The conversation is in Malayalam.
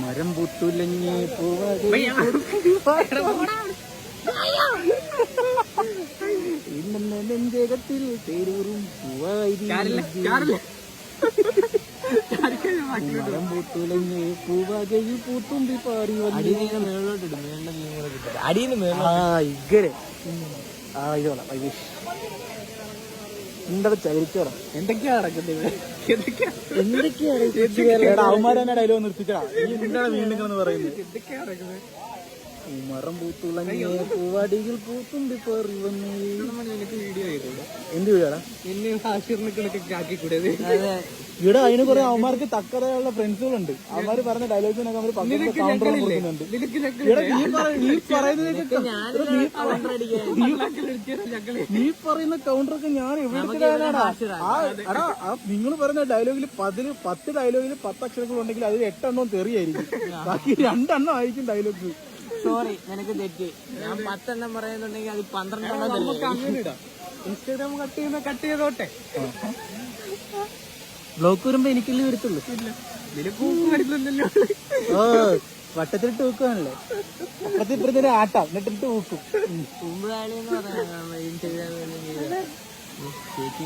മരം പൂത്തുലഞ്ഞ് നെഞ്ചകത്തിൽ തേരൂറും മരം പൂത്തുലഞ്ഞ് പൂവകയിൽ പൂത്തുമ്പി പാറി മേളോട്ടിടും അടിയിൽ ഇങ്ങനെ ഇതോളാം എന്തൊക്കെ ചരിച്ചോടാ എന്തൊക്കെയാ നടക്കുന്നത് എന്തൊക്കെയാണ് അവന്മാരെന്നെ ഡയലോഗ് നിർത്തിച്ചാ എന്താണ് വീണ്ടും പറയുന്നത് എന്തൊക്കെയാ നടക്കുന്നത് മരം പൂത്തുളഞ്ഞ പൂവാടികൾ പൂത്തുമ്പി പാറി വന്ന് എനിക്ക് വീഡിയോ ചെയ്തോളൂ എന്ത് വീടാടാ എന്നെ ആശീർണക്കളൊക്കെ ആക്കിക്കൂടത് ഇവിടെ അതിന് കുറെ അവന്മാർക്ക് തക്കതയുള്ള ഫ്രണ്ട്സുകളുണ്ട് അവന്മാര് പറഞ്ഞ ഡയലോഗ്സിനൊക്കെ അവര് കൗണ്ടർ കൊടുക്കുന്നുണ്ട് നീ പറയുന്ന കൗണ്ടറൊക്കെ ഞാൻ എവിടെടാ നിങ്ങൾ പറയുന്ന ഡയലോഗിൽ 10 ഡയലോഗിൽ 10 അക്ഷരങ്ങൾ ഉണ്ടെങ്കിൽ അതിൽ 8 എണ്ണവും തെറിയായിരിക്കും ബാക്കി 2 എണ്ണം ആയിരിക്കും ഡയലോഗ്. സോറി നിനക്ക് തെറ്റി. ഞാൻ 10 എണ്ണം പറയുന്നുണ്ടെങ്കിൽ അത് 12 എണ്ണം അങ്ങനെ ഇടാം. ഇൻസ്റ്റാഗ്രാം കട്ട് ചെയ്തോട്ടെ. ബ്ലോക്ക് വരുമ്പോ എനിക്കല്ലേ വരത്തുള്ളൂ. ഓ വട്ടത്തിൽ തൂക്കുവാണല്ലേ അപ്പുറത്തെ ഇപ്പുറത്തെ ആട്ടാം എന്നിട്ടിട്ട് തൂക്കും. കുമ്പളാളി എന്ന് പറയാം ഇൻസ്റ്റാഗ്രാമിൽ